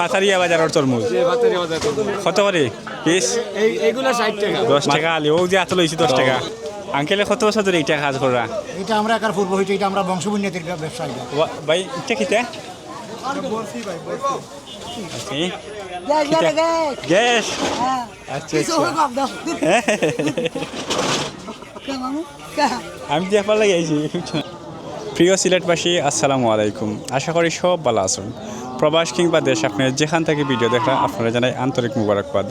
ফাতারিয়া বাজারের তরমুজ কত করে পিস? এইগুলো 60 টাকা 10 টাকা আলি ও যে এত লইছি 10 টাকা। আঙ্কেলে কত বছর ধরে এটা কাজ করা? এটা আমরা একার পূর্ব হইতে এটা আমরা বংশবুন্নতির ব্যবসায়ী। ভাই এটা কিতে গ্যাস? আচ্ছা আমি দিয়ে পাল্লা গেছি। প্রিয় সিলেটবাসী আসসালামু আলাইকুম, আশা করি সব ভালো আছেন। প্রবাস কিংবা দেশ আপনি যেখান থেকে ভিডিও দেখা আপনারা জানাই আন্তরিক মুবারকবাদ।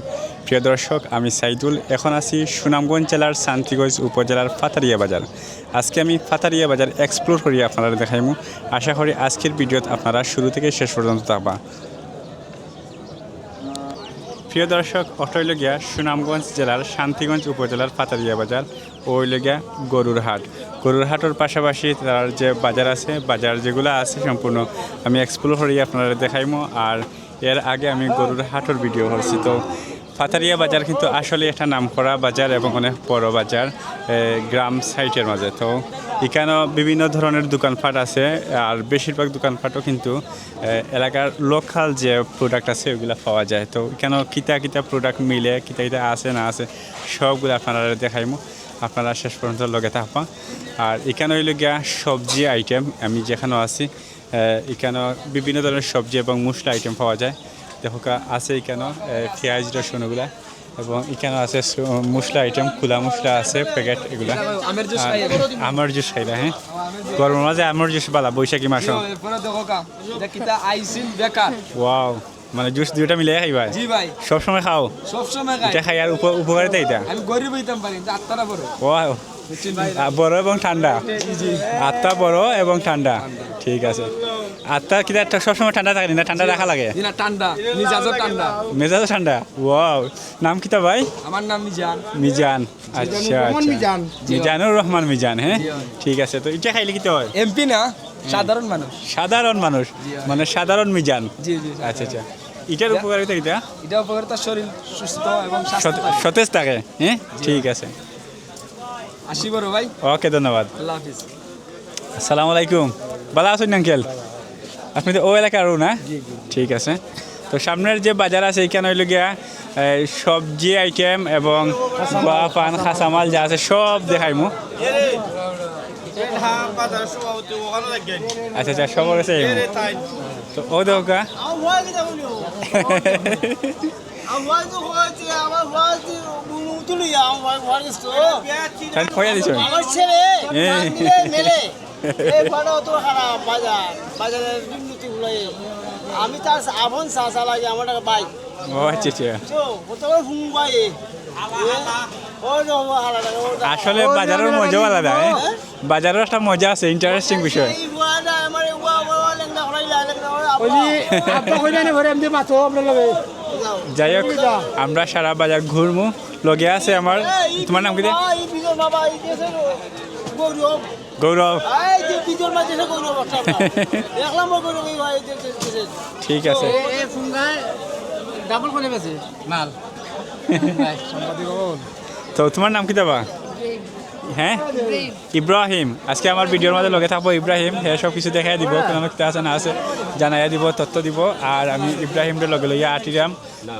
প্রিয় দর্শক, আমি সাইদুল, এখন আছি সুনামগঞ্জ জেলার শান্তিগঞ্জ উপজেলার ফাতারিয়া বাজার। আজকে আমি ফাতারিয়া বাজার এক্সপ্লোর করি আপনারা দেখাইমু। আশা করি আজকের ভিডিওত আপনারা শুরু থেকে শেষ পর্যন্ত থাকবা। প্রিয় দর্শক, অটইল গিয়া সুনামগঞ্জ জেলার শান্তিগঞ্জ উপজেলার ফাতারিয়া বাজার ও হইল গিয়া গরুর হাট। গরুর হাটের পাশাপাশি তার যে বাজার আছে, বাজার যেগুলো আছে সম্পূর্ণ আমি এক্সপ্লোর করি আপনারা দেখাইমো। আর এর আগে আমি গরুর হাটের ভিডিও করছি। তো ফাতারিয়া বাজার কিন্তু আসলে একটা নামকরা বাজার এবং অনেক বড় বাজার গ্রাম সাইটের মাঝে। তো এখানেও বিভিন্ন ধরনের দোকানপাট আছে, আর বেশিরভাগ দোকানপাটও কিন্তু এলাকার লোকাল যে প্রোডাক্ট আছে ওইগুলো পাওয়া যায়। তো এখানেও কিতা কিতা প্রোডাক্ট মিলে কিতা কিতা আছে না আছে সবগুলো আপনারা দেখাইমো, আপনারা শেষ পর্যন্ত লগে থাকবা। আর এখানে হইল গিয়া সবজি আইটেম, আমি যেখানেও আছি এখানেও বিভিন্ন ধরনের সবজি এবং মশলা আইটেম পাওয়া যায়। দেখো আছে এখানেও পেঁয়াজ রসুন ওগুলা, এবং এখানে আছে মশলা আইটেম, খোলা মশলা আছে প্যাকেট এগুলা। আমার জুস খাইলা? হ্যাঁ, গরমের মাঝে আমার জুস বালা, বৈশাখী মাস। ওয়াও, মানে জুস দুইটা মিলে খাইবা? জি ভাই, সব সময় খাও? সব সময় খাই। এটা খাই আর উপকারিতা এটা? আমি গরিব হইতাম পারি, আত্মাটা বড়। ওয়াও, বড় এবং ঠান্ডা। আত্মা বড় এবং ঠান্ডা, ঠিক আছে। আত্মা কি সবসময় ঠান্ডা থাকে না? ঠান্ডা রাখা লাগে? মেজাজও ঠান্ডা। ওয়াও, নাম কিতা ভাই? আমার নাম মিজান। মিজান, আচ্ছা আচ্ছা, মিজানুর রহমান মিজান। হ্যাঁ, ঠিক আছে। তো এটা খাইলে কি হয়? এমপি না, সাধারণ মানুষ। সাধারণ মানুষ, মানে সাধারণ মিজান। জি জি, আচ্ছা আচ্ছা। এটার উপকারিতা কিটা? এটা উপকারিতা শরীর সুস্থ এবং সতেজ থাকে। হ্যাঁ, ঠিক আছে। আসি বড় ভাই। ওকে, ধন্যবাদ। আল্লাহ হাফিজ। আসসালামু আলাইকুম, ভালো আছেন আঙ্কেল? আপনি তো ও এলাকারও না? ঠিক আছে। তো সামনের যে বাজার আছে এখানে হইল গিয়া সবজি আইটেম এবং পান খাসামাল যা আছে সব দেখাইমু। আচ্ছা আচ্ছা, সব আছে। তো ও দেখা খয়া দিছ? আমি তার আপন চাচা লাগে আমার টাকা বাইক। ও আচ্ছা আচ্ছা। আসলে বাজারের মজাও আলাদা। বাজারের একটা মজা আছে, ইন্টারেস্টিং বিষয়। যাই হোক, আমরা সারা বাজার ঘুরমু। লগে আছে আমার, তোমার নাম কি? গৌরব। ঠিক আছে। তো তোমার নাম কি দেবা? হ্যাঁ, ইব্রাহিম। আজকে আমার ভিডিওর মাঝে লগে থাকবো ইব্রাহিম। হ্যাঁ, সব কিছু দেখাই দিব, কোনো কিতা আছে না আছে জানাইয়া দিব, তথ্য দিব। আর আমি ইব্রাহিমরে লগে লইয়া আটিরাম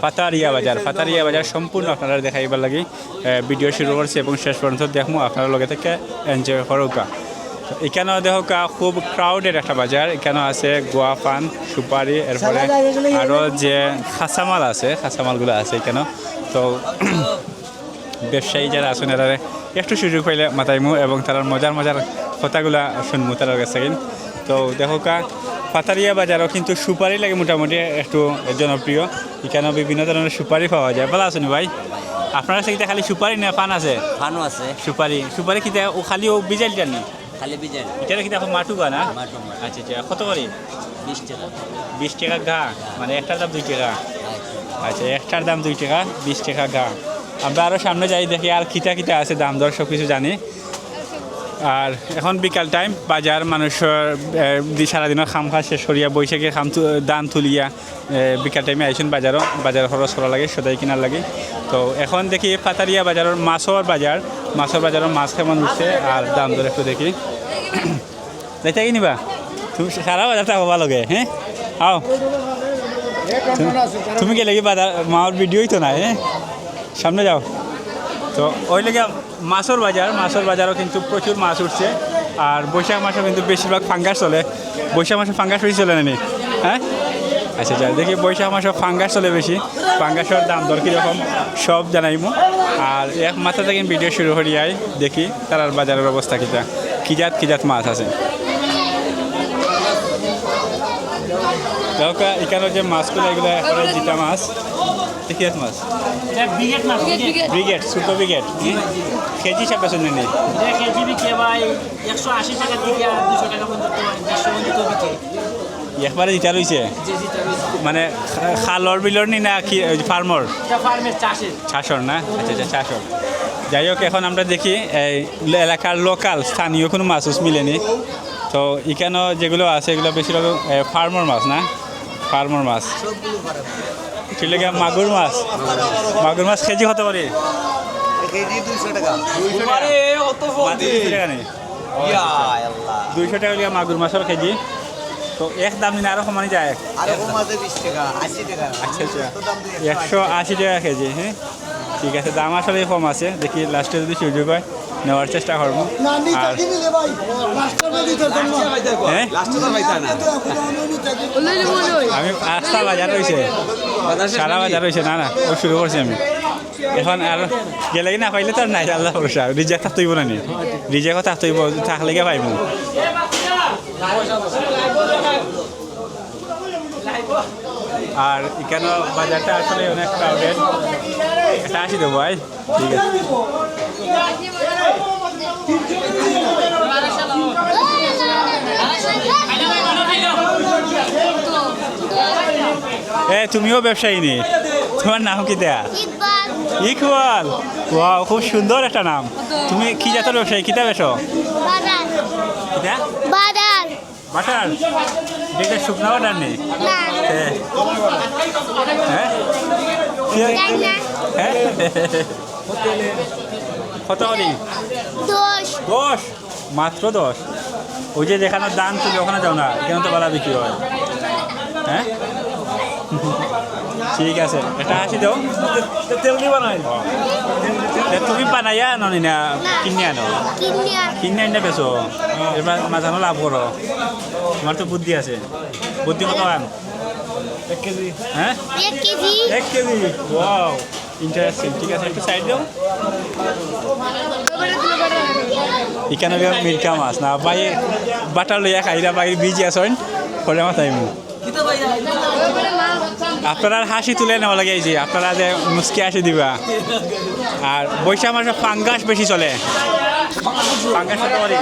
ফাতারিয়া বাজার। ফাতারিয়া বাজার সম্পূর্ণ আপনারা দেখাইবার লাগি ভিডিও শুরু করছি এবং শেষ পর্যন্ত দেখবো, আপনারা লগে থেকে এনজয় করুকা। এখানেও দেখা খুব ক্রাউডেড একটা বাজার। এখানেও আছে গোয়া পান, সুপারি, এরপরে আরও যে খাসামাল আছে, খাসামালগুলো আছে এখানেও। তো ব্যবসায়ী যারা আছেন এরা একটু সুযোগ পাইলে মাতাইমু এবং তার মজার মজার কথাগুলা শুনমু তার কাছে। তো দেখো ফাতারিয়া বাজারও কিন্তু সুপারি লাগে মোটামুটি একটু জনপ্রিয়। এখানেও বিভিন্ন ধরনের সুপারি পাওয়া যায়। ভালো আছেন ভাই? আপনার কাছে কিটা খালি সুপারি না পান আছে? পানও আছে। সুপারি কিটা ও খালি ও বিজাইল জানি? খালি বিজান। এটা কিটা মাটু গা না? আচ্ছা আচ্ছা, কত করে? 20 টাকা। 20 টাকা গা, মানে একটার দাম 2 টাকা? আচ্ছা, একটার দাম 2 টাকা, 20 টাকা গা। আমরা আরও সামনে যাই, দেখি আর কিটা কিটা আছে, দাম দর সব কিছু জানি। আর এখন বিকাল টাইম, বাজার মানুষের সারাদিনের খাম খা শেষ করিয়া বৈশাখে দান তুলিয়া বিকাল টাইমে আইসুন বাজারও। বাজার খরচ করা লাগে, সদাই কিনার লাগে। তো এখন দেখি ফাতারিয়া বাজারের মাছের বাজারের মাছ কেমন উঠছে আর দাম দর একটু দেখি। দেখতে কি নিবা তুমি? সারা বাজারটা হবা লগে। হ্যাঁ, আও তুমি গেলে কি বাজার মার ভিডিওই তো নাই সামনে যাও তো ওই লেগে মাছের বাজারও কিন্তু প্রচুর মাছ উঠছে আর বৈশাখ মাসে কিন্তু বেশিরভাগ ফাঙ্গাস চলে বৈশাখ মাসে ফাঙ্গাস বেশি চলে না হ্যাঁ আচ্ছা যাই দেখি বৈশাখ মাসে ফাঙ্গাস চলে বেশি ফাঙ্গাসের দাম দর কীরকম সব জানাইমু আর এক মাথা থেকে ভিডিও শুরু করি আই দেখি তার বাজারের অবস্থা কি জাত মাছ আছে এখানে যে মাছগুলো এগুলো একবারে জিতা মাছ দেখি মাছ ব্রিগেড সুপার ব্রিগেড কেজি হিসাবে শুনে নেই কেজি বিকে ভাই 180 টাকা থেকে 200 টাকা পর্যন্ত 150 পর্যন্ত বিকে একবারে জিতা রয়েছে মানে খালর বিলর নি না কি ফার্মর ফার্মের চাষর না আচ্ছা চাষর যাই হোক এখন আমরা দেখি এই এলাকার লোকাল স্থানীয় কোনো মাছ মিলেনি তো এখানেও যেগুলো আছে এগুলো বেশিরভাগ ফার্মর মাছ না ফার্মর মাছ ঠিক আছে মাগুর মাছ কেজি কত করে কেজি 200 টাকা 200 টাকা নেই 200 টাকা লিয়া মাগুর মাছের কেজি তো এক দাম নিলে আরো কমানি যায় আরো কম আছে 20 টাকা 80 টাকা আচ্ছা 180 টাকা কেজি হ্যাঁ ঠিক আছে দাম আসলে কম আছে দেখি লাস্টে যদি সুযোগ হয় নেওয়ার চেষ্টা করবো আর হ্যাঁ আমি আস্তা বাজার রয়েছে সারা বাজার রয়েছে না ও শুরু করছি আমি এখন আর গেলে না পাইলে তো আর নাই আল্লাহ ভরসা রিজেক্ট থাকতেইব না নি রিজেক্টও থাকতেইব থাকলে গে পাইব আর এখানে বাজারটা আসলে অনেক ক্রাউডেড এটা আসি দেবো ভাই ঠিক আছে তুমিও ব্যবসায়ী নি তোমার নাম কি দেয়া ইকবাল ওয়াও খুব সুন্দর একটা নাম তুমি কি জাতের ব্যবসায়ী কিতা বেছো বাটার দেখে শুকনা বাটার নেই কত করি 10 মাত্র 10 ওই যে যেখানে দান তুলে ওখানে যাও না এখানে তো বালা বিক্রি হয় হ্যাঁ ঠিক আছে এটা আসি দাও তেল দিবা না তুমি বানাইয়া আনো না কিনে আনো কিনে আনতে বেছো এবার মাঝানো লাভ করো তোমার তো বুদ্ধি আছে বুদ্ধি কত আন 1 কেজি হ্যাঁ 1 কেজি ওয়াও ইন্টারেস্টিং ঠিক আছে একটু সাইড দাও এখানে মির্কা মাছ না বাই বাটার লইয়া খাইরা বাই বিজি আসেন পরে মাথাইমু আপনারা হাসি তুলে নেওয়া লাগে এই যে আপনারা যে মুসকি হাসি দিবা আর বৈশাখ মাসে ফাঙ্গাস বেশি চলে ফাঙ্গাস কত করে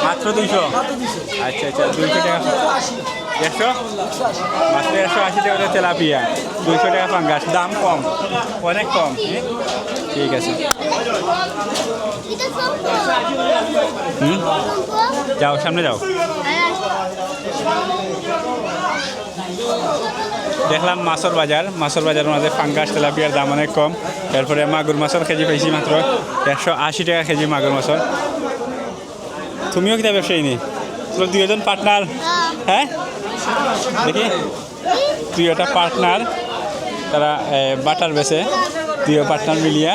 মাত্র 200 আচ্ছা 200 টাকা 100 মাত্র 180 টাকা তেলাপিয়া 200 টাকা ফাঙ্গাস দাম কম অনেক কম ঠিক আছে যাও সামনে যাও দেখলাম মাছের বাজারের মাঝে ফাঙ্গাস তেলাপিয়ার দাম অনেক কম এরপরে মাগুর মাছের কেজি পাইছি মাত্র 180 টাকা কেজি মাগুর মাছের তুমিও কিতা ব্যবসায়ী নি তোর দুইজন পার্টনার হ্যাঁ দেখি তুই একটা পার্টনার তারা বাটার বেছে দুই পার্টনার মিলিয়া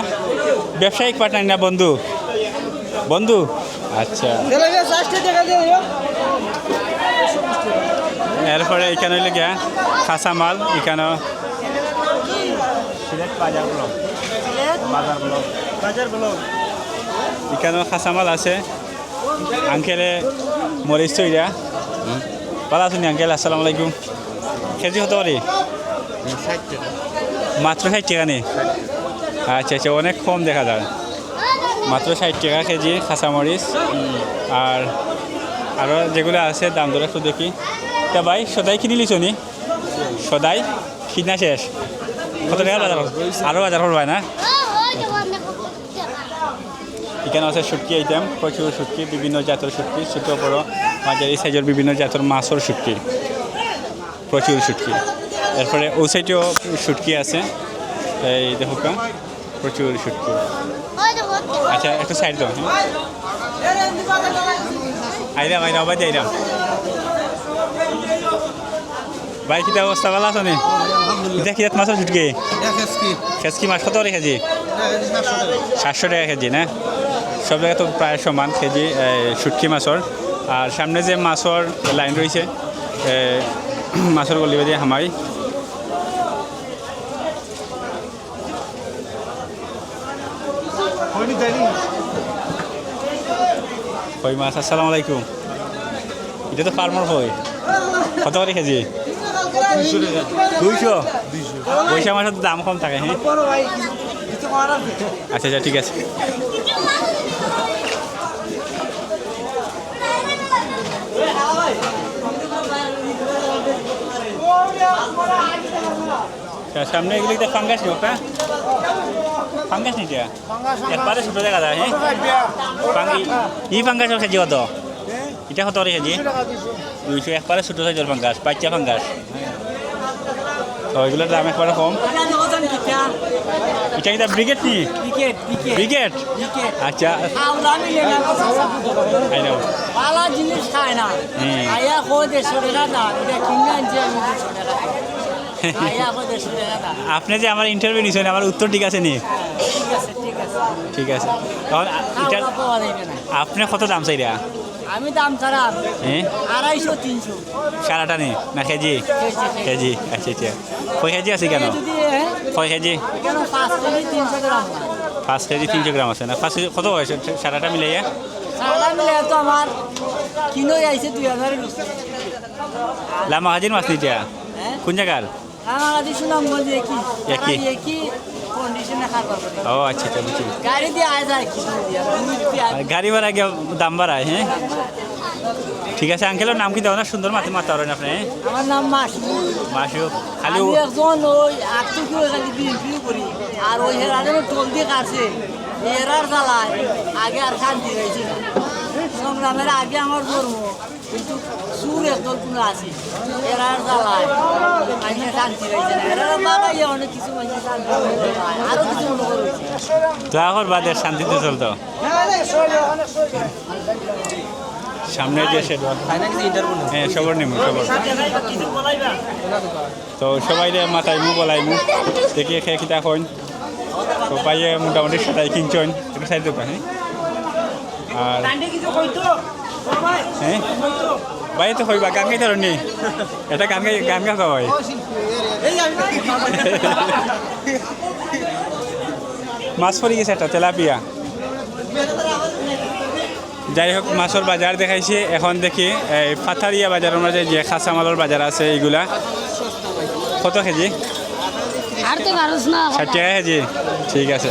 ব্যবসায়িক পার্টনার না বন্ধু আচ্ছা এরপরে এখানে হইলে গিয়া কাঁচা মাল এখানে এখানেও কাঁচা মাল আছে আঙ্কেলে মরিচ তৈরা ভালো আছেন আঙ্কেল আসসালামু আলাইকুম কেজি কত করে মাত্র 60 টাকা নেই আচ্ছা অনেক কম দেখা যায় মাত্র 60 টাকা কেজি কাঁচা মরিচ আর আরও যেগুলো আছে দাম দর একটু দেখি তা ভাই সদাই কিনে লিছ নি সদাই কিনা শেষ কত টাকা বাজার আরও বাজার করবাই না এখানে আছে শুটকি আইটেম প্রচুর শুটকি বিভিন্ন জাতের শুটকি ছোটো বড় মাঝারি সাইজের বিভিন্ন জাতের মাছের শুটকি প্রচুর শুটকি এরপরে ও সাইডেও শুটকি আছে এই দেখো প্রচুর শুটকি আচ্ছা একটু সাইড দাও আইলাম আইলাম ভাই কিতা অবস্থা ভালো আছো নি এটা কি মাছ ছুটকি খেসকি মাছ কত করে কেজি 700 টাকা কেজি না সব জায়গায় তো প্রায় সমান কেজি শুটকি মাছর আর সামনে যে মাছর লাইন রয়েছে মাছর গলি বাদি হামাই কই মাছ আসসালামু আলাইকুম এটা তো ফার্মার হই কত করে কেজি 200 পয়সা মাছের দাম কম থাকে হ্যাঁ আচ্ছা আচ্ছা ঠিক আছে সামনে এগুলো কি ফাঙ্গাস নি ওটা ফাঙ্গাস নি এটা একবারে ছোট দেখা যায় হ্যাঁ ই ফাঙ্গাস কেজি কত এটা কত করে কেজি 200 একবারে ছোট সাইজের ফাঙ্গাস বাচ্চা ফাঙ্গাস তো এগুলোর দাম একবারে কম এটা কি ব্রিগেড নি ব্রিগেড আচ্ছা আই নো ভালো জিনিস খায় না আয়া কো 150 টাকা দাম এটা কিনে আনছে আমি 200 টাকা আয়া কো 150 টাকা দাম আপনি যে আমার ইন্টারভিউ নিছেন আমার উত্তর ঠিক আছে নি ঠিক আছে ঠিক আছে তখন এটা আপনি কত দাম চাইরা আমি দাম খারাপ হ্যাঁ 250 300 সারাটা নি না কেজি কেজি আচ্ছা আচ্ছা কয় কেজি আছে কেন যদি কয় কেজি কেন 5 কেজি 300 গ্রাম 5 কেজি 300 গ্রাম আছে না 5 কত হয়েছে সারাটা মিলাইয়া সারা মিলে তো আমার কিলো আইছে 2000 এর লামা হাজির মাছ নিটা কোন জায়গার আমার আদি শুনাম বলছে একই। কি কন্ডিশনে খাবার ও আচ্ছা আচ্ছা বুঝছি গাড়ি দিয়ে আয় যায় কি দিয়া আর গাড়ি ভাড়া গিয়ে দাম বাড়ায় হ্যাঁ ঠিক আছে আঙ্কেলের নাম কি দেওয়া না সুন্দর মাথা মাথা পারেন আপনি আমার নাম মাসু মাসু খালি আমি একজন ওই আটটু কিলো খালি বিক্রি করি আর ওই হেরাদের টোল দিয়ে কাটছে এরার জ্বালায় আগে আর শান্তি রয়েছে না সংগ্রামের আগে আমার জন্ম কিন্তু সুর একদল কোনো আছে এরার জ্বালায় আমি শান্তি রয়েছে না এরার বাবাই অনেক কিছু মানুষ শান্তি আরও কিছু মনে করেছে দোয়া বাদের শান্তিতে চলতো সামনে যে সে হ্যাঁ সবর নিমু সবর তো সবাই মাথায় মু বলাই মু দেখি খেয়ে খিতা হইন তো পাইয়ে মোটামুটি সেটাই কিনছন একটু সাইড দেবো হ্যাঁ আর হ্যাঁ ভাই তো হইবা গান গাইতে নি এটা গান গা হয় মাছ পড়ে গেছে একটা তেলাপিয়া যাই হোক মাছের বাজার দেখাইছি এখন দেখি এই পাথারিয়া বাজারের মাঝে যে খাসামালের বাজার আছে এইগুলা কত কেজি 60 টাকা কেজি ঠিক আছে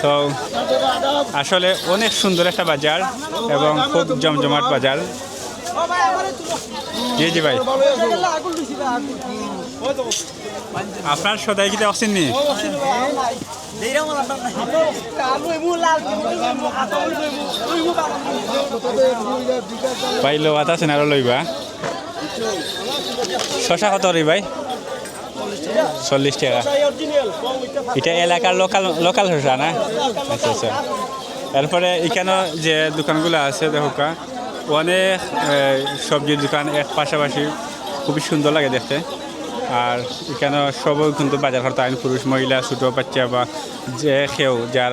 তো আসলে অনেক সুন্দর একটা বাজার এবং খুব জমজমাট বাজার জি ভাই আপনার সদাই কিতে অক্সিন নি ভাই লোয়াত আছেন আরো লইবা শশা কত রে ভাই 40 টাকা এটা এলাকার লোকাল শশা না আচ্ছা আচ্ছা এরপরে এখানে যে দোকানগুলো আছে দেখা অনেক সবজির দোকান এক পাশাপাশি খুবই সুন্দর লাগে দেখতে আর এখানে সবই কিন্তু বাজার করতে আইন পুরুষ মহিলা ছোটো বাচ্চা বা যে কেউ যার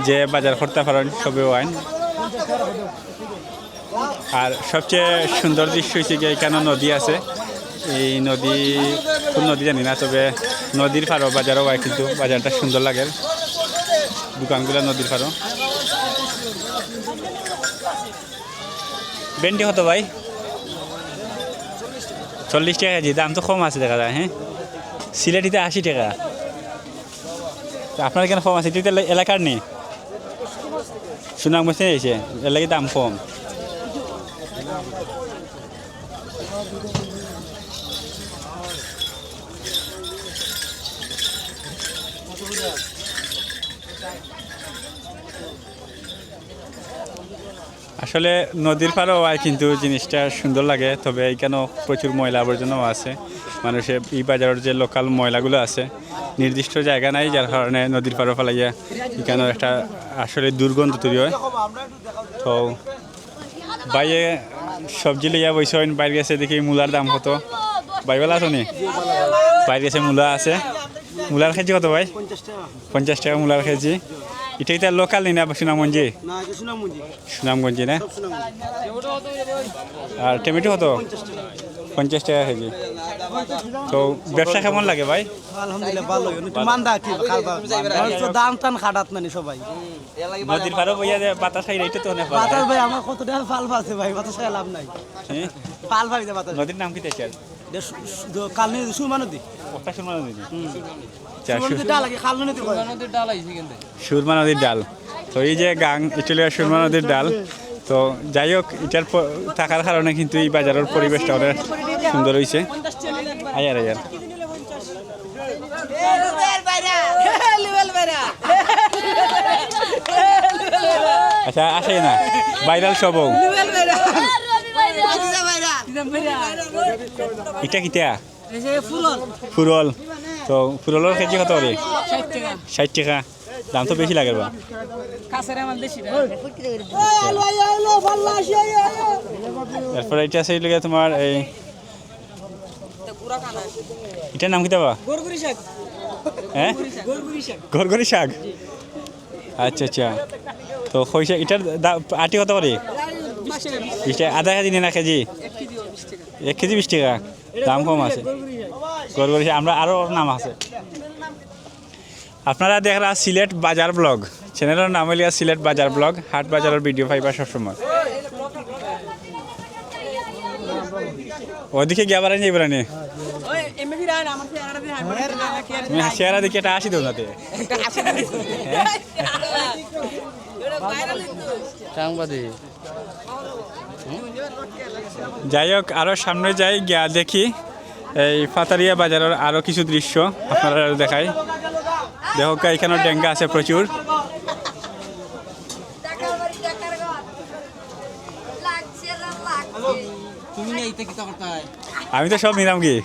যে বাজার করতে পারেন সবেও আইন আর সবচেয়ে সুন্দর দৃশ্য হচ্ছে গিয়ে এখানে নদী আছে এই নদী কোন নদী জানি না তবে নদীর পাড়ও বাজারও হয় কিন্তু বাজারটা সুন্দর লাগে দোকানগুলো নদীর পাড়ও ভেন্ডি কত ভাই 40 টাকা কেজি দাম তো কম আছে দেখা যায় হ্যাঁ সিলেটিতে 80 টাকা আপনার কেন কম আছে তুই তো এলাকার নেই সুনাম বসে এসে এলাকায় দাম কম আসলে নদীর পাড়ও হয় কিন্তু জিনিসটা সুন্দর লাগে তবে এইখানেও প্রচুর ময়লা আবর্জনাও আছে মানুষের এই বাজারের যে লোকাল ময়লাগুলো আছে নির্দিষ্ট জায়গা নাই যার কারণে নদীর পাড়ও ফেলাইয়া এখানেও একটা আসলে দুর্গন্ধ তৈরি হয় তো বাইরে সবজি লইয়া বইছেন বাইরে গেছে দেখি মূলার দাম কত ভাই ভালো আছো নি বাইরে গেছে মূলা আছে মূলার কেজি কত ভাই 50 টাকা মূলার কেজি এটা এটা লোকাল নি না সুনামগঞ্জি সুনামগঞ্জি না আর টমেটো কত 50 টাকা কেজি তো ব্যবসা কেমন লাগে ভাই আলহামদুলিল্লাহ ভালো মান্দা কি দাম টান খাটাত মানে সবাই নদীর পারও বইয়া যে বাতাস খাই এটা তো অনেক বাতাস ভাই আমার কত টাকা ফাল পাচ্ছে ভাই বাতাস খাই লাভ নাই হ্যাঁ ফাল পাইছে বাতাস নদীর নাম কি তেচার কাল নিয়ে সুরমা নদী ওটা সুরমা নদী সুরমা নদীর ডাল লাগে খাল নদী নদীর ডাল আইছে কিন্তু সুরমা নদীর ডাল তো এই যে গাং ইটালিয়ার সুরমা নদীর ডাল তো যাই হোক এটার থাকার কারণে কিন্তু এই বাজারের পরিবেশটা অনেক সুন্দর হয়েছে আয়ার আয়ার আচ্ছা আসে না ভাইরাল সবও এটা কিটা ফুরল তো ফুরলের কেজি কত রে 60 টাকা দাম তো বেশি লাগে বা এরপরে এটা আছে লাগে তোমার এই এটার নাম কি দেবা হ্যাঁ গরগরি শাক আচ্ছা আচ্ছা তো খইসা এটার আটি কত করে 20 টাকা আধা কেজি না কেজি 1 কেজি 20 টাকা দাম কম আছে গরগরি শাক আমরা আরও নাম আছে আপনারা দেখরা সিলেট বাজার ব্লগ চ্যানেলের নাম হইয়া সিলেট বাজার ব্লগ হাট বাজারের ভিডিও পাইবা সবসময় ওদিকে গিয়ে আবার যাইব না চেহারা দেখি এটা আসি তো তাতে যাই হোক আরো সামনে যাই গিয়া দেখি এই ফাতারিয়া বাজারের আরো কিছু দৃশ্য আপনারা দেখাই দেখো এখানে ডেঙ্গা আছে প্রচুর আমি তো সব নিলাম কি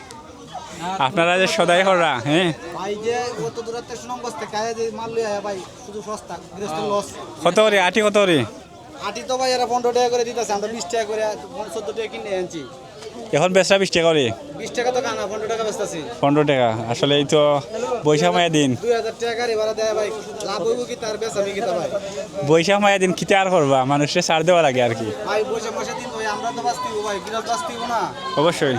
আপনারা যে সদাই করা হ্যাঁ ভাই যে কত দূরত্বে সুনামগঞ্জ থেকে যে মাল লই আয়া ভাই শুধু সস্তা গৃহস্থ লস কত করে আটি কত করে আটি তো ভাই এরা 15 টাকা করে দিতেছে আমরা 20 টাকা করে 14 টাকা কিনে আনছি এখন বেচরা 20 টাকা করে 20 টাকা তো কানা 15 টাকা বেচতাছি 15 টাকা আসলে এই তো বৈশাখ মায়া দিন 2000 টাকা গাড়ি ভাড়া দেয় ভাই লাভ হইব কি তার বেচাবি কি তা ভাই বৈশাখ মায়া দিন কিতে আর করবা মানুষের ছাড় দেওয়া লাগে আর কি ভাই বৈশাখ মাসে দিন ভাই আমরা তো বাঁচতিব ভাই গৃহস্থ বাঁচতিব না অবশ্যই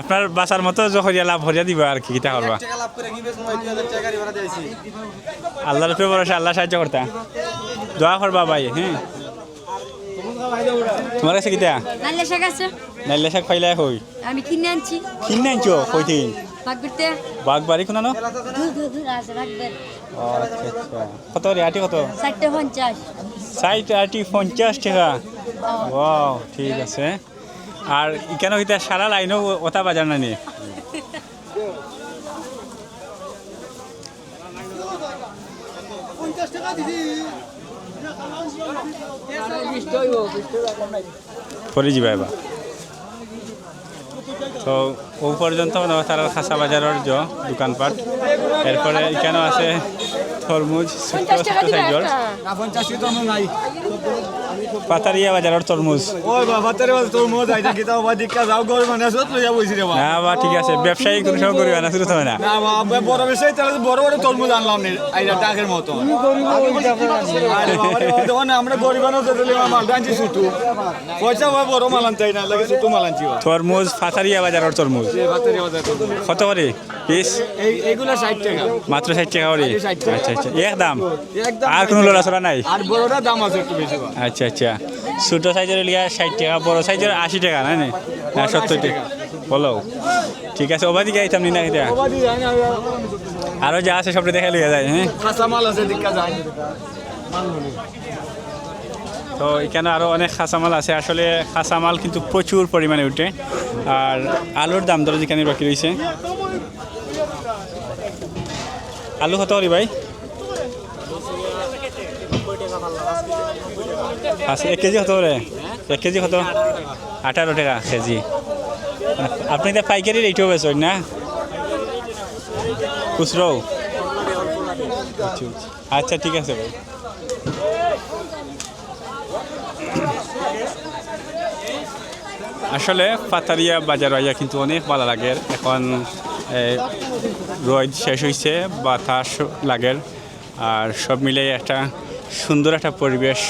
আপনার বাঁচার মতো যখরিয়া লাভ হরিয়া দিবা আর কি কিতা করবা 1 টাকা লাভ করে কি বেচবো ভাই 2000 টাকা গাড়ি ভাড়া দিয়েছি আল্লাহর উপরে ভরসা আল্লাহ সাহায্য করতা দোয়া করবা ভাই হ্যাঁ তোমার কাছে কিতা নাল্লা শাক আছে নাইলে শাক খাইলে হই আমি কিনে আনছি কিনে আনছো কইতে বাগবিতে বাগবাড়ি কোনানো দূর আছে বাগবের আচ্ছা আচ্ছা কত রে আটি কত 450 60 আটি 50 টাকা ওয়াও ঠিক আছে আর এখানে হইতা সারা লাইনও ওটা বাজার না নি পরে যাবা এবার তো ও পর্যন্ত তার খাসা বাজারের যে দোকানপাট এরপরে এখানেও আছে তরমুজ সাইজর পাতারিয়া বাজারের তরমুজ না বা ঠিক আছে ব্যবসায়ী কোনো সময় করিবা না শুরু হবে না বড় বেশি বড় বড় তরমুজ আনলাম টাকের মতো আমরা গরিব মাল আনছি ছুটু পয়সা বড় মাল আনতে না লাগে ছোট মাল আনছি তরমুজ পাতারিয়া বাজারের তরমুজ কত করে পিস এইগুলা 60 টাকা মাত্র 60 টাকা করে আচ্ছা আচ্ছা একদম আর কোনো লড়াচড়া নাই আর বড়টা দাম আছে একটু বেশি আচ্ছা আচ্ছা ছোট সাইজের লিয়া 60 টাকা বড় সাইজের 80 টাকা না না 70 টাকা বলো ঠিক আছে ওবাদি গাইতাম নি না এটা আরো যা আছে সবটা দেখা লিয়া যায় হ্যাঁ কাঁচা মাল আছে দেখা যায় তো এখানে আরো অনেক কাঁচামাল আছে আসলে কাঁচামাল কিন্তু প্রচুর পরিমাণে উঠে আর আলুর দাম দর যেখানে বাকি রয়েছে আলু কত করি ভাই আচ্ছা 1 কেজি কত করে 1 কেজি কত 18 টাকা কেজি আপনি তো পাইকারি রেটও বেচেন না খুচরো আচ্ছা ঠিক আছে ভাই আসলে পাতারিয়া বাজার আইয়া কিন্তু অনেক ভালো লাগে এখন রোদ শেষ হয়েছে বাতাস লাগে আর সব মিলে একটা সুন্দর একটা পরিবেশ।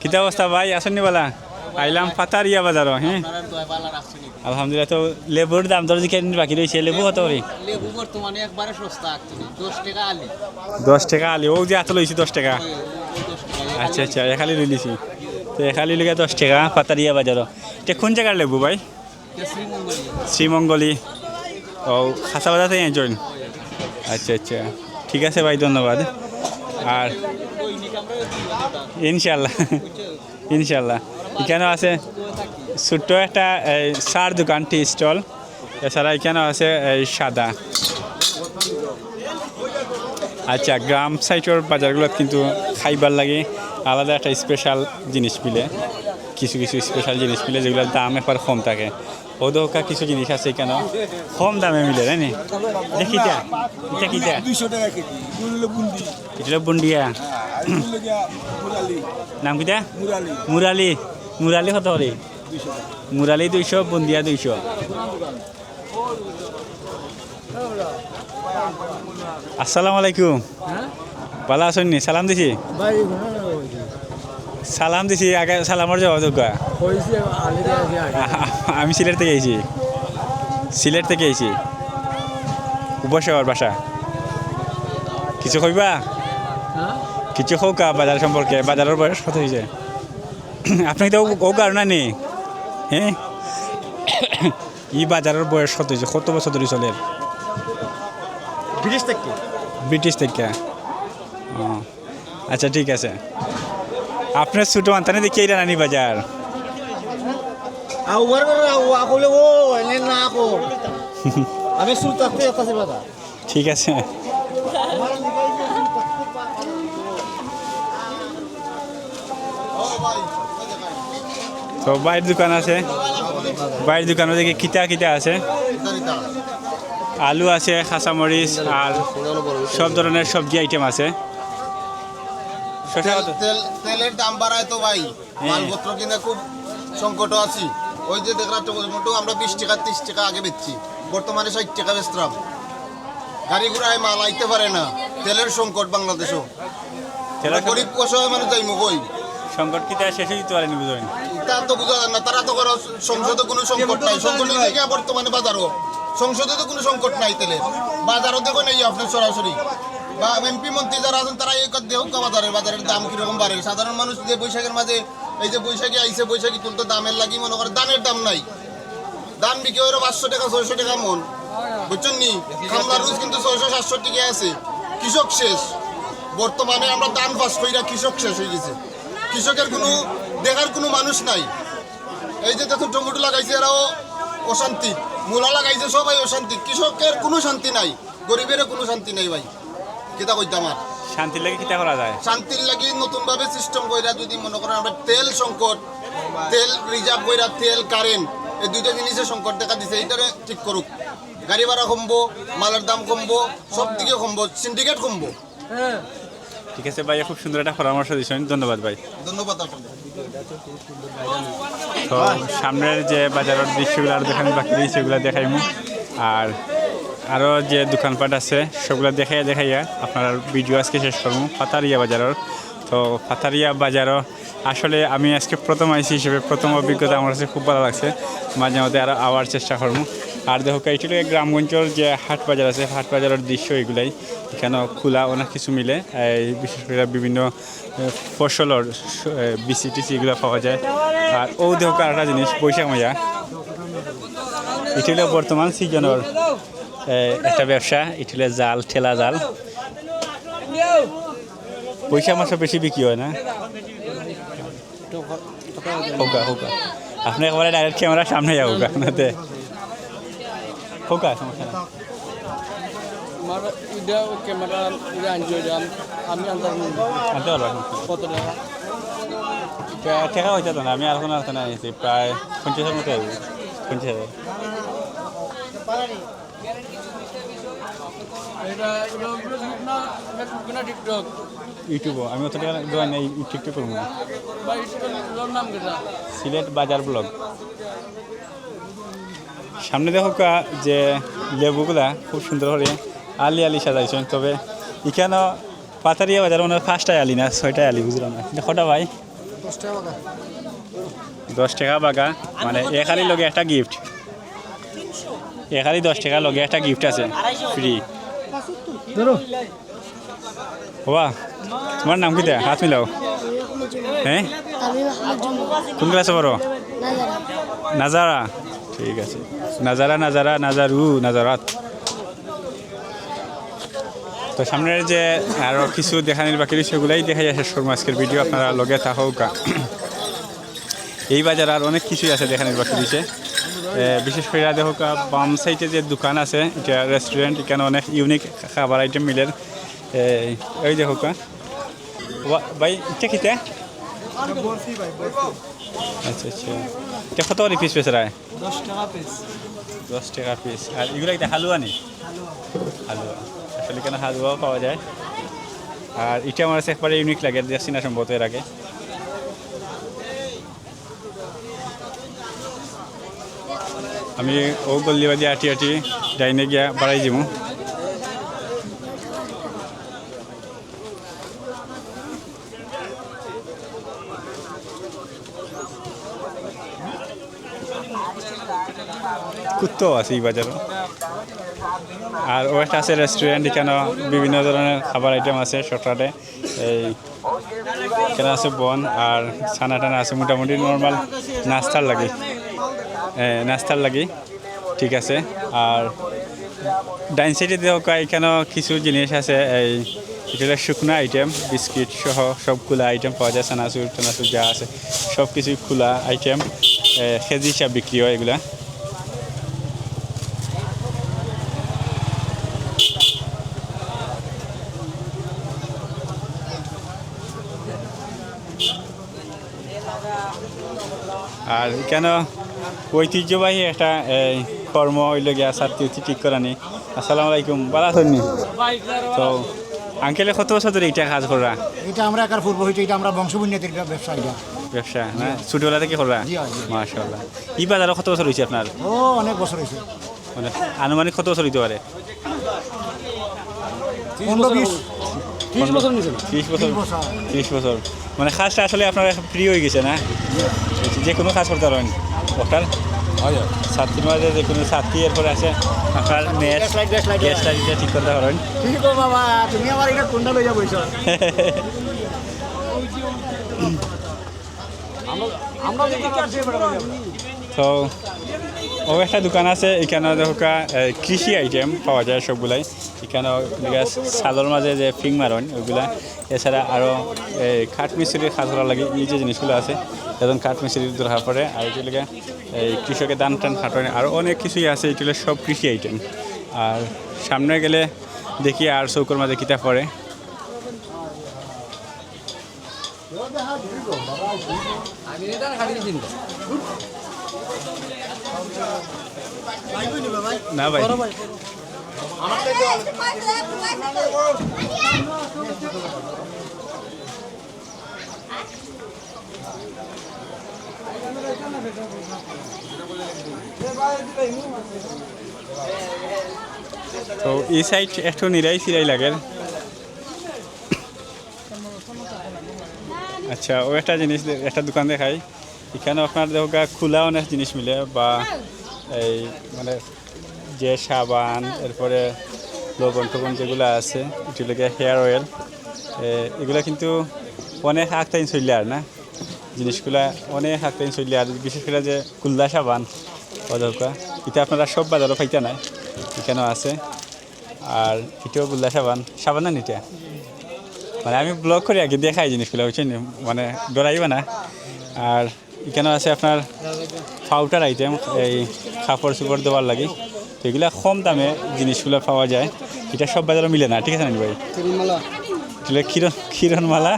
কিতা অবস্থা ভাই আসেননি বলা আইলাম পাতারিয়া বাজার হ্যাঁ আলহামদুলিল্লাহ। তো লেবুর দাম তোর দিকে বাকি রয়েছে লেবু কত করে? লেবু বর্তমানে একবারে সস্তা actually, 10 টাকা আলি 10 টাকা আলি ও যে এত লইছি 10 টাকা। আচ্ছা আচ্ছা এখালি লইছি তো এখালি লিখে 10 টাকা পাতারিয়া বাজার। এটা কোন জায়গার লেবু ভাই? শ্রীমঙ্গলী ও খাসা বাজার থেকে জয়েন। আচ্ছা আচ্ছা ঠিক আছে ভাই ধন্যবাদ। আর ইনশাল্লাহ ইনশাল্লাহ এখানেও আছে ছোট্ট একটা সার দোকান টি স্টল, এছাড়া এখানেও আছে এই সাদা। আচ্ছা গ্রাম সাইটের বাজারগুলো কিন্তু খাইবার লাগে আলাদা একটা স্পেশাল জিনিস মিলে, কিছু কিছু স্পেশাল জিনিস মিলে যেগুলোর দাম একবার কম থাকে। ও দোকা কিছু জিনিস আছে এখানে কম দামে মিলে তাই নি? দেখিটা এটা কিটা 200 টাকা কেজি বুন্দি এটা বুন্ডিয়া নাম কিটা? মুরালি। মুরালি কত করে? মুরালি 200 বুন্দিয়া 200। আসসালামু আলাইকুম ভালো আছেন নি? সালাম দিছি সালাম দিছি আগে সালামর জবাব দোকা। আমি সিলেট থেকে আইছি, সিলেট থেকে আইছি উপশহর বাসা। কিছু কইবা? কিছু হোক বাজার সম্পর্কে, বাজারের বয়স কত হয়েছে? আপনি তো ও কারণে নেই হ্যাঁ ই বাজারের বয়স কত হয়েছে? কত বছর ধরে চলে? ব্রিটিশ থেকে ও আচ্ছা ঠিক আছে। আপনার ছোট আনতানে দেখি এইটা নানি বাজার ঠিক আছে। তো বাইরের দোকান আছে, বাইরের দোকানে দেখি কিতা কিতা আছে, আলু আছে, কাঁচামরিচ আর সব ধরনের সবজি আইটেম আছে। তেলের দাম বাড়ায় তো ভাই, মালপত্র কিনে খুব সংকট আছি। ওই যে দেখলাম মোটো আমরা 20 টাকা 30 টাকা আগে বেচছি, বর্তমানে 60 টাকা বেচতাম। গাড়ি ঘোড়ায় মাল আইতে পারে না, তেলের সংকট বাংলাদেশও। গরিব অসহায় মানুষ যাইমু কই? সংকট কিতা শেষ হইতে পারেনি বুঝলেন? তা তো বুঝা যায় না, তারা তো করে সংসদে কোনো সংকট নাই। সংকট থেকে বর্তমানে বাজারও সংসদে তো কোনো সংকট নাই, তেলের বাজারও দেখো নেই আপনার সরাসরি। বা এমপি মন্ত্রী যারা আছেন তারা এই দেহ বাজারের দাম কিরকম বাড়ে। সাধারণ মানুষ যে বৈশাখের মাঝে এই যে বৈশাখী আইসে, বৈশাখী তুলতে দামের লাগি মনে করে ধানের দাম নাই, ধান বিক্রি হয় 500 টাকা 600 টাকা মন, বুঝছেন নি? খামলার রোজ কিন্তু 600-700 টাকা আছে। কৃষক শেষ, বর্তমানে আমরা ধান পাস কইরা কৃষক শেষ হয়ে গেছে। কৃষকের কোনো দেখার কোনো মানুষ নাই। এই যে দেখুন টমেটো লাগাইছে এরাও অশান্তি, মূলা লাগাইছে সবাই অশান্তি। কৃষকের কোনো শান্তি নাই, গরিবেরও কোনো শান্তি নাই ভাই। কিতা কইতাম আর শান্তির লাগে কিতা করা যায়? শান্তির লাগি নতুনভাবে সিস্টেম কইরা যদি মনে করেন আমরা তেল সংকট, তেল রিজার্ভ কইরা তেল কারেন্ট এই দুইটা জিনিসের সংকট দেখা দিছে, এইটারে ঠিক করুক। গাড়ি ভাড়া কমবো, মালের দাম কমবো, সব দিকে কমবো, সিন্ডিকেট কমবো। ঠিক আছে ভাই, খুব সুন্দর একটা পরামর্শ দিয়েছেন, ধন্যবাদ ভাই। ধন্যবাদ আপনাকে। তো সামনের যে বাজারের দৃশ্যগুলো আর দেখানো বাকি রয়েছে সেগুলো দেখাইমু, আর আরও যে দোকানপাট আছে সেগুলো দেখাইয়া আপনার ভিডিও আজকে শেষ করবো পাতারিয়া বাজারের। তো পাতারিয়া বাজারও আসলে আমি আজকে প্রথম আইসি হিসেবে প্রথম অভিজ্ঞতা আমার কাছে খুব ভালো লাগছে। মাঝে মধ্যে আরও আওয়ার চেষ্টা করবো। আর দেখো এইটি গ্রামগঞ্জের যে হাট বাজার আছে, হাট বাজারের দৃশ্য এগুলাই এখানে খোলা অনেক কিছু মিলে, এই বিশেষ করে বিভিন্ন ফসলের বিসিটিসি এগুলো পাওয়া যায়। আর ও দেখো আরেকটা জিনিস বৈশাখ মাইয়া, এটি হলো বর্তমান সিজনের একটা ব্যবসা, এটি হলো জাল, ঠেলা জাল। বৈশাখ মাসে বেশি বিক্রি হয় না? হোকা হোকা আপনি একবারে ডাইরেক্ট ক্যামেরার সামনে যাবো আপনাতে হোকা, সমস্যা না। আনতে পারবেন কত টাকা? টাকা হইতে তো না, আমি আর কোনো আসতে না নিয়েছি প্রায় 50,000 মতো আসবে। 50,000 এটা টিকটক ইউটিউবও আমি অতটা দোয়া নেই টিকটক করবো না সিলেট বাজার ব্লগ সামনে দেখো যে লেবুগুলা খুব সুন্দর করে আলি আলি সাজাইছেন তবে এখানেও পাতারিয়া বাজার মানে 5টায় আলি না 6টায় আলি বুঝলাম না কটা ভাই 10 টাকা বাগা মানে এক আলি লগে একটা গিফট এক আলি 10 টাকা লগে একটা গিফট আছে ফ্রি বাবা তোমার নাম কি হাত মিলাও হ্যাঁ কোন ক্লাসে পড়ো নাজারা ঠিক আছে নাজারা নাজারা নাজারু নাজারাত তো সামনের যে আরও কিছু দেখানির বাকি সেগুলাই দেখা যাচ্ছে শর্মা আজকের ভিডিও আপনারা লগে থাকা এই বাজার আর অনেক কিছুই আছে দেখানির বাকি দিছে বিশেষ করে দেখো বাম সাইডে যে দোকান আছে এটা রেস্টুরেন্ট এখানে অনেক ইউনিক খাবার আইটেম মিলে ওই দেখো ভাই এটা কিতে আচ্ছা আচ্ছা এটা কত করে পিস পেছে রায় 10 টাকা পিস আর এগুলো একটা হালুয়া নি হালুয়া আসলে কেন হালুয়াও পাওয়া যায় আর এটা আমার কাছে একবারে ইউনিক লাগে দেখছি না সম্ভবত এর আগে আমি ও গল্লিবাদি আটি আটি ডাইনে গিয়া বাড়াই যাবো কুত্তাও আছে এই বাজারও আর ও একটা আছে রেস্টুরেন্ট এখানে বিভিন্ন ধরনের খাবার আইটেম আছে শর্টকাটে এই এখানে আছে বন আর ছানা টানা আছে মোটামুটি নর্মাল নাস্তার লাগি ঠিক আছে আর ডাইন সাইডে দেখা এখানেও কিছু জিনিস আছে এই এটা শুকনো আইটেম বিস্কিট সহ সব খোলা আইটেম পাওয়া যায় চানাচুর টানাচুর যা আছে সব কিছুই খোলা আইটেম কেজি হিসাব বিক্রি হয় এগুলা আর কেন ঐতিহ্যবাহী একটা কর্ম হইল গিয়া ছাত্রী ঠিক করা নেই আসসালামু আলাইকুম ভালো আছেন তো আঙ্কেলে কত বছর ধরে এটা কাজ করা এটা আমরা একার পূর্ব হইতে এটা আমরা বংশবুন্নতির ব্যবসা এটা ব্যবসা না ছোটবেলা থেকে করা মাশাআল্লাহ এই বাজারে কত বছর হয়েছে আপনার ও অনেক বছর হয়েছে মানে আনুমানিক কত বছর হইতে পারে 30 বছর নিছেন 30 বছর মানে কাজটা আসলে আপনার প্রিয় হয়ে গেছে না যে কোনো কাজ করতে পারেন ওটার ছাত্রীর মাঝে যে কোনো ছাত্রী এরপরে আছে আপনার গ্যাস লাইটটা ঠিক করতে পারেন বাবা তুমি আমার এটা কোনটা লইয়া বইছ তো ও একটা দোকান আছে এখানে দেখো কৃষি আইটেম পাওয়া যায় সবগুলাই এখানে সালের মাঝে যে ফিং মারন ওইগুলা এছাড়া আরও কাঠ মিস্ত্রির কাজ করার লাগে এই যে জিনিসগুলো আছে এখন কাঠ মিস্ত্রির দরকার পড়ে আর এগুলোকে এই কৃষকের দান টান খাটন আরও অনেক কিছুই আছে এগুলো সব কৃষি আইটেম আর সামনে গেলে দেখি আর চৌকর মাঝে কিতা পড়ে না ভাই তো এই সাইড একটু নিরাই সিরাই লাগে আচ্ছা ও একটা জিনিস একটা দোকান দেখাই এখানে আপনার দেখো খোলা অনেক জিনিস মিলে বা এই মানে যে সাবান এরপরে লবণ টবণ যেগুলো আছে এগুলোকে হেয়ার অয়েল এগুলো কিন্তু অনেক হাকতাইন চললে আর না জিনিসগুলা অনেক হাকতাইন চললে আর বিশেষ করে যে কুল্লা সাবান অদরকা এটা আপনারা সব বাজারও পাইতে নাই এখানেও আছে আর এটাও কুল্লা সাবান না নিটা মানে আমি ব্লগ করি আগে দেখাই জিনিসগুলো বুঝছেন মানে ডরাইবা না আর এখানেও আছে আপনার পাউডার আইটেম এই কাপড় চোপড় দেওয়ার লাগে তো এগুলো কম দামে জিনিসগুলো পাওয়া যায় এটা সব বাজারে মিলে না ঠিক আছে না ভাই এগুলো ক্ষীরণমালা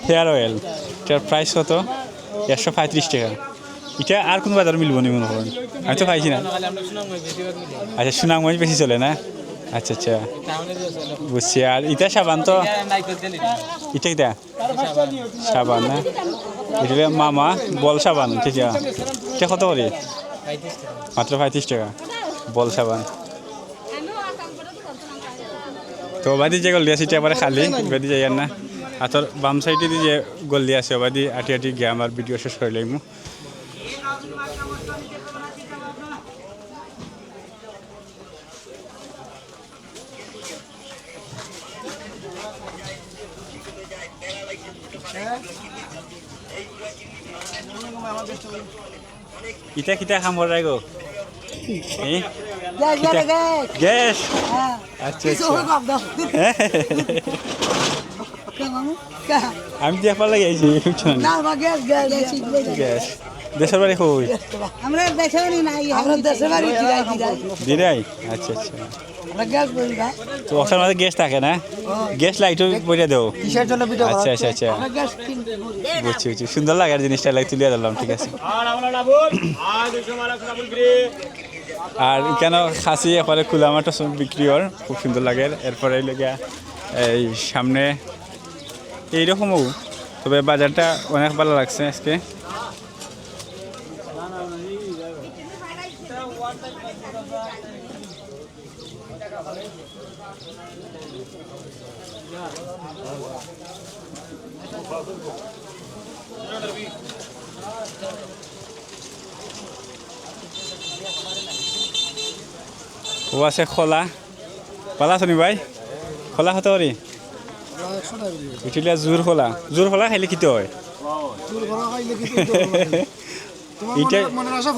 হেয়ার অয়েল এটার প্রাইস কত 135 টাকা এটা আর কোনো বাজারে মিলবো নি মনে করেন আমি তো পাইছি না আচ্ছা সুনামগঞ্জ বেশি চলে না আচ্ছা আচ্ছা বুঝছি। আর ইটা সাবান তো এটা কিটা সাবান না, এটা মামা বল সাবান, ঠিক আছে। এটা কত করে? মাত্র 35 টাকা বল সাবান। তো বাদি যে গল্লি আছে এটা আবার খালি, বাদি যাই আর না। আর তোর বাম সাইডে দিয়ে যে গল্লি আছে বাদি আটি আটি গিয়ে আমার ভিডিও শেষ করে লাইমু। ইটা কিটা খামর রাই গো? গ্যাস। আচ্ছা আমি দিয়া পারলে গেছি গ্যাস। দেশের বাড়ি কই? আমরা দেশে বাড়ি নাই, আমরা দেশে বাড়ি দিরাই। আচ্ছা আচ্ছা। আমরা গ্যাস বলি না, তো ওখানে মধ্যে গ্যাস থাকে না? গ্যাস লাইটও বইটা দেও। কিসের জন্য ভিডিও আচ্ছা আচ্ছা আচ্ছা আমরা গ্যাস কিনতে করি। বুঝছি বুঝছি, সুন্দর লাগে আর জিনিসটা লাইক তুলিয়া দিলাম, ঠিক আছে। আর এখানে খাসি এরপরে খোলা মাঠও বিক্রি হয়, খুব সুন্দর লাগে। এরপরে লেগে এই সামনে এইরকমও, তবে বাজারটা অনেক ভালো লাগছে আজকে। ও আছে খোলা পালা শুনি ভাই, খোলা হতে পারি উঠিলে জোর খোলা খাইলে কিতে হয়? এটা মনের আশা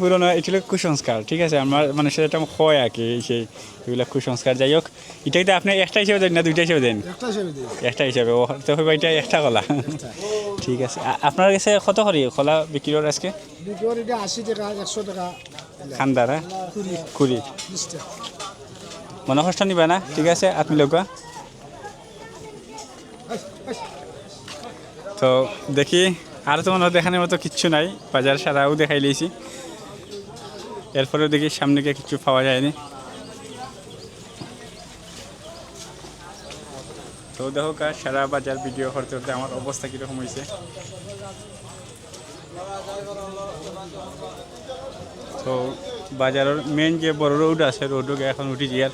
পূরণ হয়, এটা কুসংস্কার, ঠিক আছে। আমার মানে সেটা হয় আর কি, সেই এগুলো কুসংস্কার। যাই হোক, এটা কিন্তু আপনি একটা হিসেবে দেন না দুইটা হিসেবে দেন? একটা হিসাবে। ও তো হবে এটা একটা কলা, ঠিক আছে। আপনার কাছে কত করি কলা বিক্রি হয় আজকে? 80 টাকা 100 টাকা খান্দারা 20 মনে কষ্ট নিবা না, ঠিক আছে। আপনি লোক তো দেখি, আর তো মনে হয় দেখানোর মতো কিচ্ছু নাই, বাজার সারাও দেখাই লিয়েছি। এরপরেও দেখি সামনে গিয়ে কিছু পাওয়া যায়নি। তো দেখো সারা বাজার ভিডিও করতে করতে আমার অবস্থা কীরকম হয়েছে। তো বাজারের মেন যে বড় রোড আছে, রোডকে এখন উঠি গিয়ে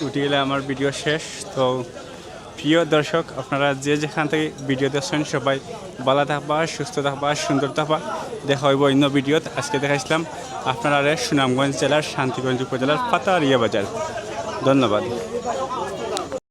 উঠে গেলে আমার ভিডিও শেষ। তো প্রিয় দর্শক, আপনারা যে যেখান থেকে ভিডিও দেখছেন সবাই ভালো থাকবা, সুস্থ থাকবা, সুন্দর থাকবা। দেখা হইব অন্য ভিডিওত। আজকে দেখাইছিলাম আপনারা সুনামগঞ্জ জেলার শান্তিগঞ্জ উপজেলার পাতারিয়া বাজার। ধন্যবাদ।